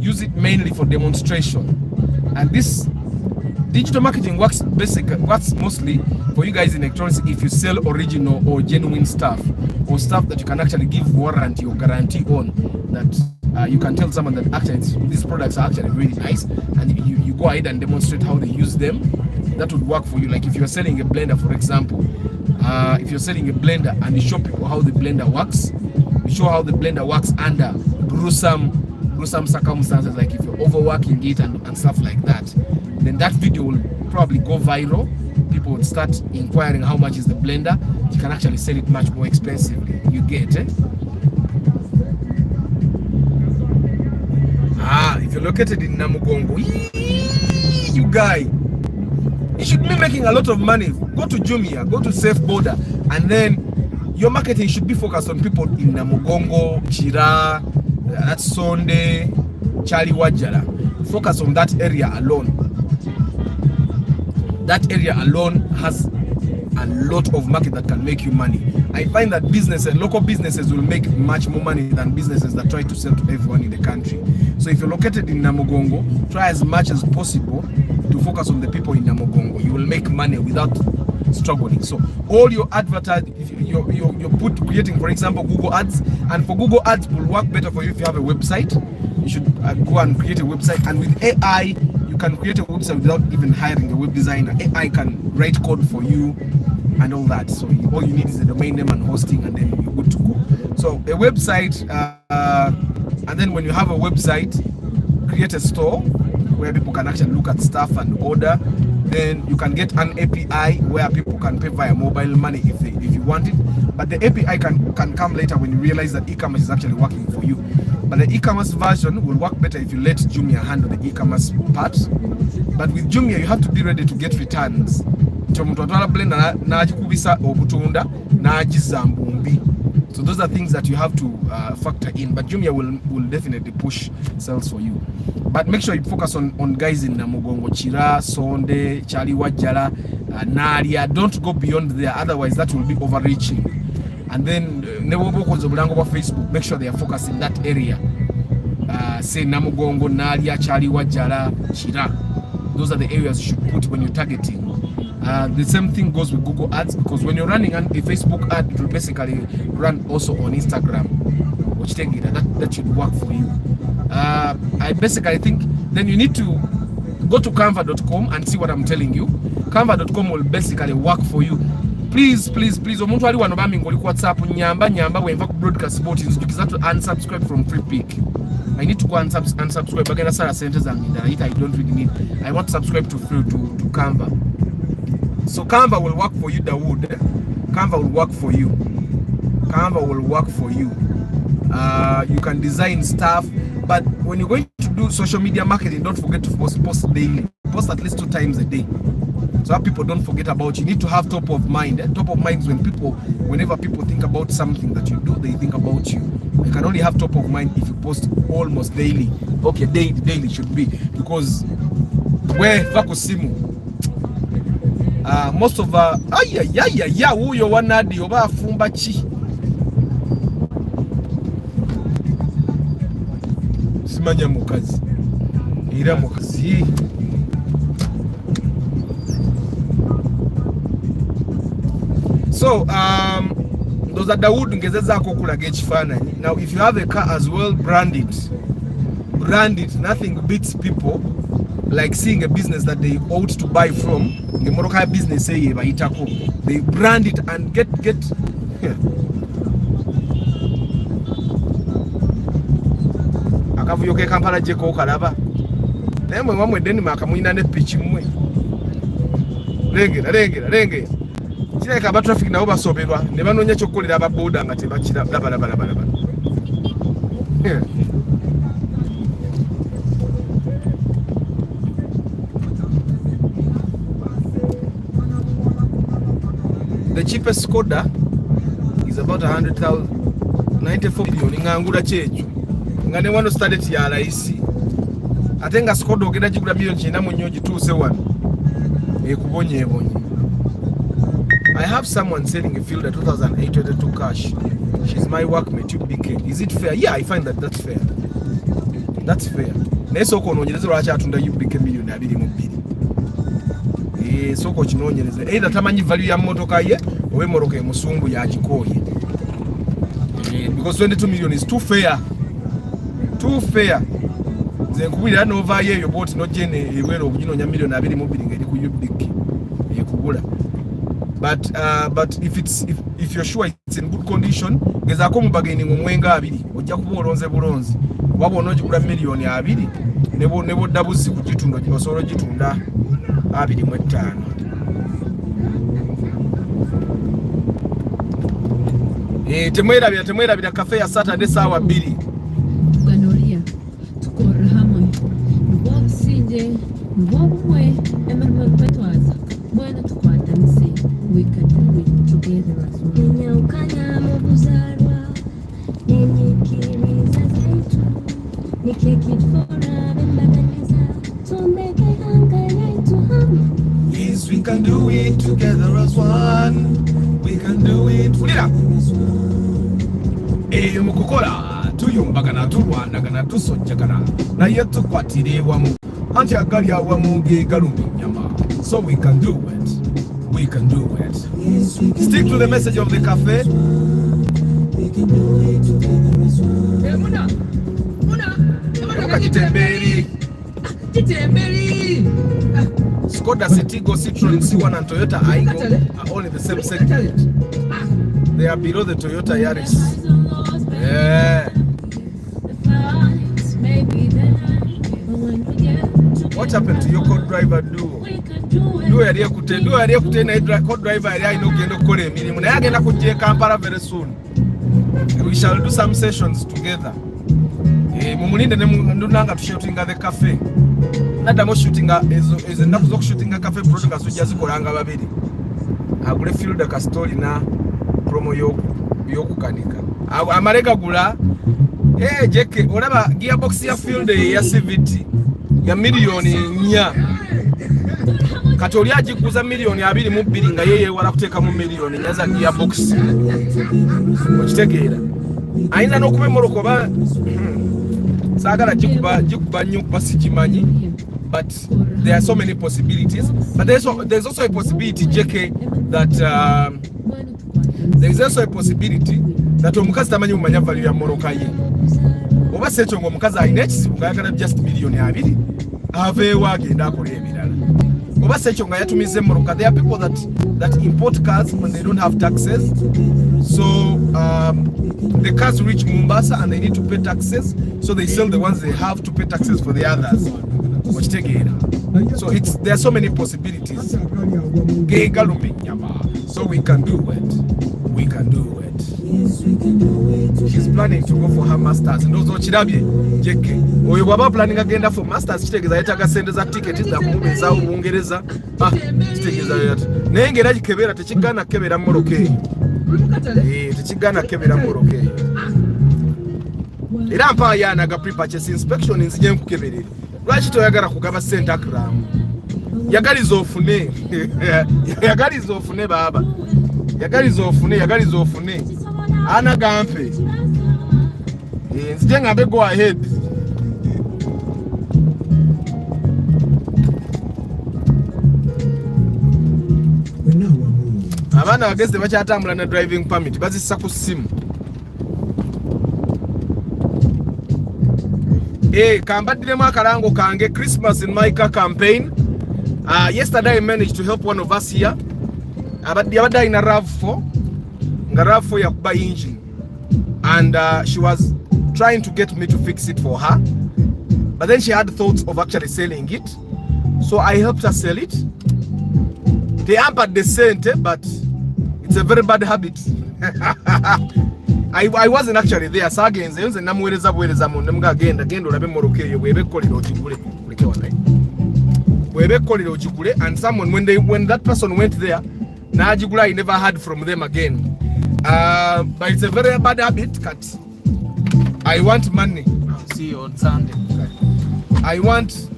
Speaker 1: use it mainly for demonstration. And this digital marketing works mostly for you guys in electronics if you sell original or genuine stuff, or stuff that you can actually give warranty or guarantee on, that you can tell someone that actually these products are actually really nice, and you go ahead and demonstrate how they use them. That would work for you. Like if you're selling a blender, for example, if you're selling a blender and you show people how the blender works, you show how the blender works under gruesome circumstances, like if you're overworking it and stuff like that, then that video will probably go viral. People would start inquiring how much is the blender. You can actually sell it much more expensively. You get it? If you're located in Namugongo, you guy, you should be making a lot of money. Go to Jumia, go to Safe Border, and then your marketing should be focused on people in Namugongo, Chira, that's Sonde, Charlie Wajala. Focus on that area alone. that area alone has a lot of market that can make you money. I find that local businesses will make much more money than businesses that try to sell to everyone in the country. So if you're located in Namugongo, try as much as possible to focus on the people in Namugongo. You will make money without struggling. So all your you're creating, for example, Google Ads, and for Google Ads will work better for you if you have a website. You should go and create a website, and with AI you can create a website without even hiring a web designer. AI can write code for you and all that. So all you need is a domain name and hosting, and then you're good to go. So a website, and then when you have a website, create a store where people can actually look at stuff and order. Then you can get an API where people can pay via mobile money if you want it. But the API can come later when you realize that e-commerce is actually working for you. But the e-commerce version will work better if you let Jumia handle the e-commerce part. But with Jumia, you have to be ready to get returns. So those are things that you have to factor in. But Jumia will definitely push sales for you. But make sure you focus on guys in Namugongo, Chira, Sonde, Chali Wajala, Naria. Don't go beyond there, otherwise that will be overreaching. And then Facebook, make sure they are focused in that area. Say Namugongo, Naria, Chali Wajala, Chira. Those are the areas you should put when you're targeting. The same thing goes with Google Ads, because when you're running a Facebook ad, it will basically run also on Instagram, which that should work for you. I basically think then you need to go to canva.com and see what I'm telling you. Canva.com will basically work for you. Please, omuntu ali wano bami ngoli ku WhatsApp nyamba wenva ku broadcast support nzijukiza to unsubscribe from free pick. I need to go and unsubscribe bagenda sala sente zange that I don't really need. I want to subscribe to free to Canva. So Canva will work for you, Dawood. Canva will work for you. Canva will work for you. You can design stuff, but when you're going to do social media marketing, don't forget to post daily. Post at least 2 times a day, so that people don't forget about you. You need to have top of mind. Top of mind is whenever people think about something that you do, they think about you. You can only have top of mind if you post almost daily. Okay, daily should be, because where vakusimu. Most of uyo wanadi oba afumba chi simanya mukazi ira mukazi. So those are Dawood ngezezako kulaga ekifaananyi. Now if you have a car as well, brand it. Nothing beats people like seeing a business that they ought to buy from. The Moroccan business say they brand it and get yeah. Akavuyo ke Kampala je ko kalaba nemwe mwamwe Denmark muina ne pitch mwe lenge kile ka ba traffic na obasoberwa ne banonya chokolera ababoda nga tebakira bala yeah. The cheapest Skoda is about 100,000, 94 million. Ngangula cheju. Ngane wano started ya raisi. Atenga Skoda ogenda jigula million china munyoji 271. Kubonye. I have someone selling a field at 2,822 cash. She's my workmate, UBK. Is it fair? Yeah, I find that's fair. That's fair. Neso kononyereza lwacha atunda UBK million 22. Soko kinonyereza either tamanyi value ya motoka ye owe moroka ya musungu ya kikoye, because 22 million is too fair. Ze nkubira nova ye yo bot no jene ewero okujinonya million 22 ngeri ku UBK ekubula. But if you're sure it's in good condition, gezako mubageni ngomwenga 2 ojja kuba olonze bulonzi wabona ogigula million 2 nebo dabuzi kujitunda kibasoro jitunda 25. Temwerabira cafe ya Saturday sawa 2.
Speaker 2: Tuganolya tukora hamwe nibwobusinge nibwobumwe emirimo twetwaza bwena tukwatanise we can do it together as well. Nyaukanya mu buzarwa nenyikiriza zaitu nikekit fora bembaganiza tumeke hanga yaitu hamwe. Yes, we
Speaker 1: can do it together as one. We can do it. Ulira. Mukukola tuyombagana tulwanagana tusojjagana naye tukwatire wamu anti agali awamu ge galumba ennyama. So we can do it. We can do it. Stick to the message of the cafe. Skoda Citigo, Citroen C1 and Toyota Aygo are all in the same segment. They are below the Toyota Yaris. Yeah. What happened to your co-driver duo? Duo yali kutena co-driver yali inogenda okukola emirimu naye agenda kujja Kampala very soon. We shall do some sessions together. Mumulinde ndunanga tushutinga the cafe. Nadamo shootinga ezo ennaku z'okushootinga cafe product azujja zikolanga babiri. Agule field kastori na promo yokukanika. Amarega gula jeke olaba gearbox ya field ya CVT ya milioni 4. Kati oli agikuza milioni 22 nga yeye wala kuteeka mu milioni nyaza gearbox. Okitegeera. Ayina n'okubemoloka ba sagala jikuba nnyo kuba sikimanyi. But there are so many possibilities. But there's also a possibility, JK, that there is also a possibility that omukazi tamanyi mumanya value ya moroka ye. Oba secho ngo omukazi alina ekisibu ngayagala just million 2 aveewo agenda akola ebirala. Oba secho nga yatumize moroka. There are people that import cars when they don't have taxes. So the cars reach Mombasa and they need to pay taxes. So they sell the ones they have to pay taxes for the others. So there are so many possibilities. So we can do it. We can do it. She's planning to go for her masters. Ndozo kirabye jeke oyo baba planning agenda for masters kitegeza yetaga sente za ticket za kumubeza Ubungereza. Kitegeza yata naye ngera gikebera tekigana kebera moroke. Tekigana kebera moroke. Era mpa yana ga pre-purchase inspection nzije nkukeberera. Lwaki toyagala kugaba sente akram? Yagaliza ofune. Yagaliza ofune baba. Yagaliza ofune. Ana gampe. Nzije ngambe go ahead. Abana bageze bakyatambula na driving permit bazissa ku simu. Kambaddiremu akalango kange Christmas in my car campaign. Yesterday I managed to help one of us here. Abadde in a RAV4. Nga RAV4 yakuba engine. And she was trying to get me to fix it for her. But then she had thoughts of actually selling it. So I helped her sell it. They hampered the center, but it's a very bad habit. I wasn't actually there. So again, nze namuwereza mu ndemga genda olabe moroke yo bwebe koliro ogigule muleke wanai. Bwebe koliro ogigule and someone when that person went there na agigula I never heard from them again. But it's a very bad habit cut. I want money. I'll see you on Sunday. I want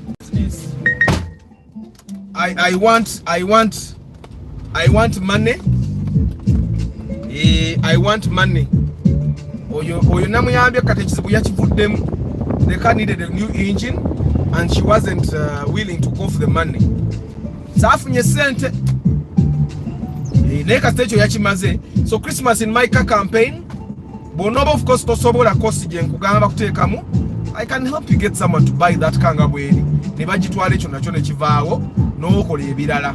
Speaker 1: money. I want money. Oyo namuyambye kati ekizibu yakivuddemu. The car needed a new engine and she wasn't willing to go for the money. Saafunye sente. Naye kasita ekyo yakimaze. So Christmas in my car campaign, bonoba of course tosobola kosi gye nkugamba kuteekamu. I can help you get someone to buy that car nga bweri. Ne bagitwala ekyo nakyo ne kivaawo n'okola ebirala.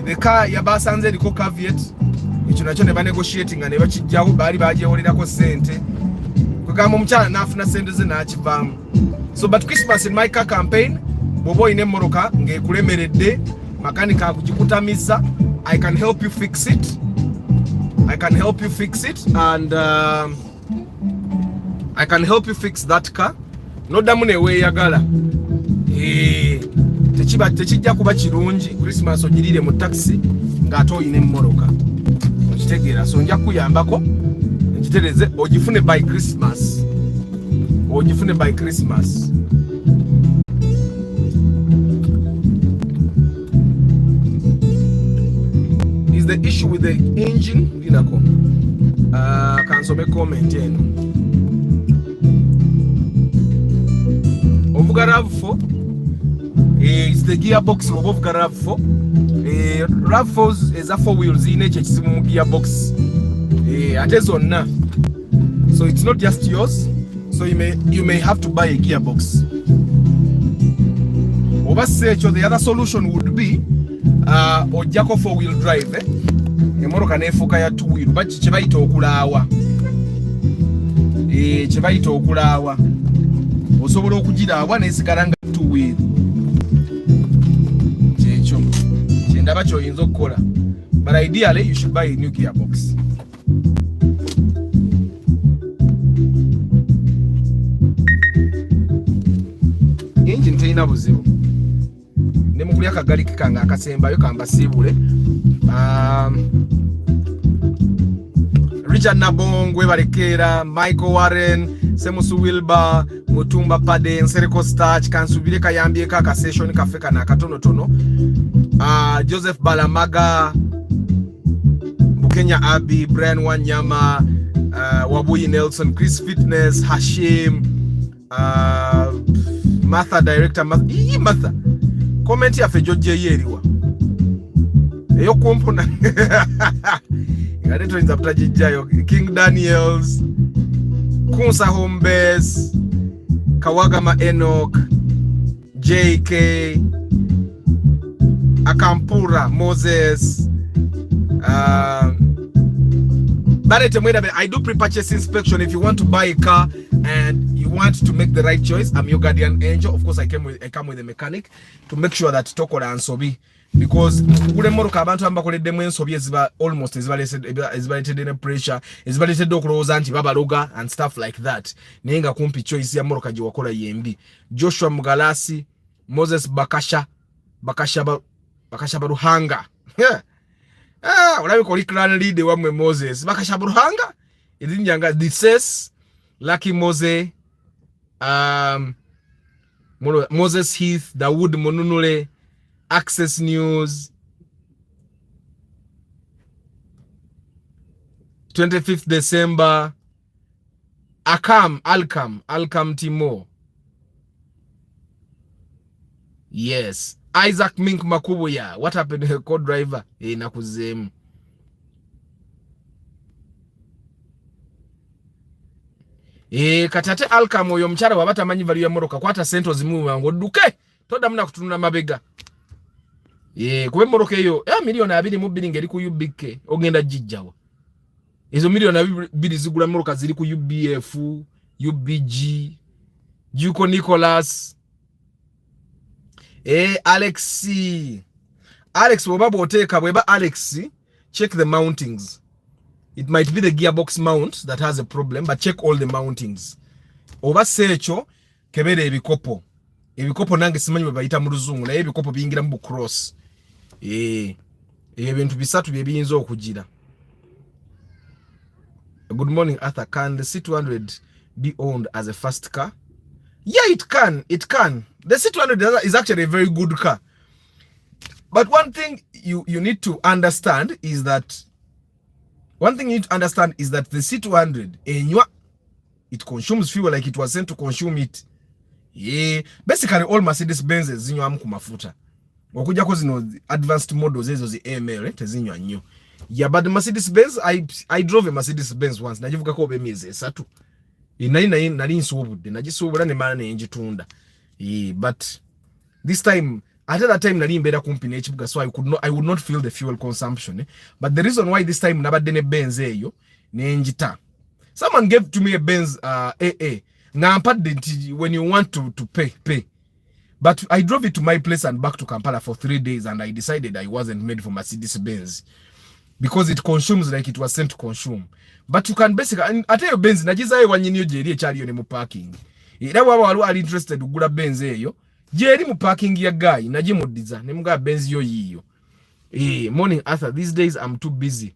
Speaker 1: The car yabasanze eriko caveat. Ekyo nakyo ne banegotiatinga ne bakijjawo baali bagyewolerako sente. Kugamba omukyala n'afuna sente ze n'akivaamu. So but Christmas in my car campaign, bw'oba olina emmoroka ng'ekulemeredde, makanika akugikutamisa, I can help you fix it. I can help you fix it and I can help you fix that car. Noddamu ne weeyagala. Tekijja kuba kirungi Christmas ogirire mu taxi ng'ate oyina emmoroka. Okitegeera, so nja kuyambako nkitereze ogifune by Christmas. Ogifune by Christmas. the issue with the engine. Linako. Kansome comment eno. Ovuga RAV4 is the gearbox of ovuga RAV4. RAV4 is a 4 wheels in each gearbox. Ate zonna. So it's not just yours. So you may have to buy a gearbox. Over secho, the other solution would be ojako 4-wheel drive. Emoroka nefuka ya 2-wheel. But chebaito okulaawa. Chebaito okulaawa. Osobola okugiraawa nesigala nga 2-wheel. Checho. Chendaba kyoyinza okukola. But ideally you should buy a new gearbox. Engine teyina buzibu. Ne mukulya kagali kikanga akasembayo kamba sibule. Richard Nabongwe balekera, Michael Warren, Semusu Wilba, Mutumba Pade, Nsereko Starch, kansubire kayambye ka session kafeka na katono tono. Joseph Balamaga, Bukenya Abi, Brian Wanyama, Wabuyi Nelson, Chris Fitness, Hashim, Martha director Martha. Comment ya fe George yeriwa. Eyo kompona. Ngareto inza putajijayo King Daniels, Kunsa Home Base, Kawagama Enoch, JK, Akampura Moses, I do pre-purchase inspection. If you want to buy a car and you want to make the right choice, I'm your guardian angel. Of course, I come with a mechanic to make sure that tokola ansobi, because kule moroka abantu ambakole demo ensobi eziba almost ezibalete in pressure, ezibalete okuloza anti babaloga and stuff like that. Nenga kumpi choice ya moroka jiwakola yembi. Joshua Mugalasi, Moses Bakasha Baruhanga. Yeah. Ulabi koli clan lead wamwe Moses Bakasha Baruhanga. Idinyanga Dises, Lucky Mose, Moses Heath, Dawood Monunule, Access News, 25th December, Alcam Timo. Yes. Isaac Mink Makubuya. What happened to her co-driver? Nakuzemu. Katate Alcam oyo mchara wabata manyi value ya moroka kwata sento zimu wango duke toda muna kutununa mabega. Kwe moroka hiyo milioni 2 mubili ngeri ku UBK ogenda jijjawa. Ezo milioni 2 zigula moroka ziri ku UBF, UBG, Juko Nicholas, Alex wababo oteka weba Alex, check the mountings. It might be the gearbox mount that has a problem, but check all the mountings. Oba secho kebere ebikopo. Ebikopo nange simanyi babayita mu luzungu naye ebikopo bingira mu cross. Ebintu bisatu bye biyinza okugira. Good morning Arthur. Can the C200 be owned as a fast car? Yeah, it can. The C200 is actually a very good car. But one thing you need to understand is that the C200 it consumes fuel like it was sent to consume it. Yeah, basically all Mercedes Benz zinywa ku mafuta. Okuja ko zino advanced models ezo zi AML tezinywa nnyo. Yeah, but the Mercedes Benz, I drove a Mercedes Benz once. Najivuga ko bemeze 3. Nali nsobudde nagisobula ne mala ne njitunda. But this time, at that time nali mbera kumpi n'ekibuga, so I would not feel the fuel consumption. But the reason why this time nabadde ne Benz eyo ne njita. Someone gave to me a Benz AA. Ngampadde when you want to pay. But I drove it to my place and back to Kampala for 3 days, and I decided I wasn't made for Mercedes Benz because it consumes like it was sent to consume. But you can basically ate yo Benz nagizaye wanyini yo jeri ekyali yo ne mu parking. Era waba wali interested ugula Benz eyo jeri mu parking ya guy nagimudiza ne mga Benz yo yiyo. Morning Arthur, these days I'm too busy.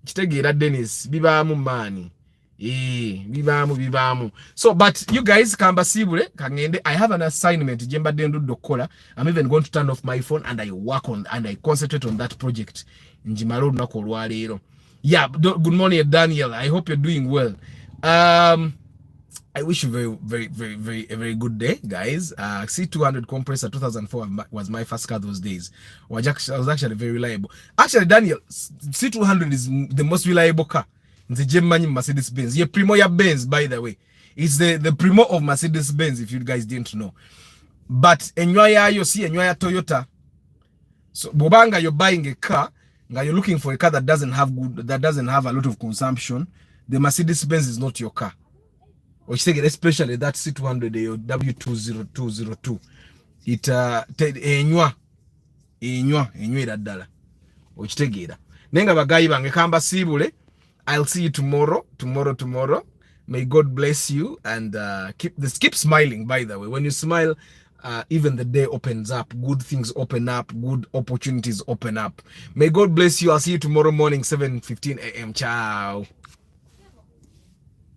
Speaker 1: Kitegeera Dennis biba mu mani. Bibamu. So, but you guys, kamba sibule, kangende, I have an assignment, jemba dendu dokola. I'm even going to turn off my phone and I work on, and I concentrate on that project. Njimaru nako lwalero. Yeah, good morning, Daniel. I hope you're doing well. I wish you a very good day, guys. C200 compressor 2004 was my first car those days. I was actually very reliable. Actually, Daniel, C200 is the most reliable car. The German Mercedes Benz. Yeah, Primo ya Benz, by the way. It's the Primo of Mercedes Benz, if you guys didn't know. But enyoya you see enyoya Toyota. So Bobanga, you're buying a car, now you're looking for a car that doesn't have a lot of consumption. The Mercedes Benz is not your car. Or especially that C200 or W20202. It enywa daddala. Okitegera. Nenga bagayi bange kamba sibule. I'll see you tomorrow. May God bless you and keep smiling, by the way. When you smile, even the day opens up. Good things open up. Good opportunities open up. May God bless you. I'll see you tomorrow morning, 7:15 a.m. Ciao.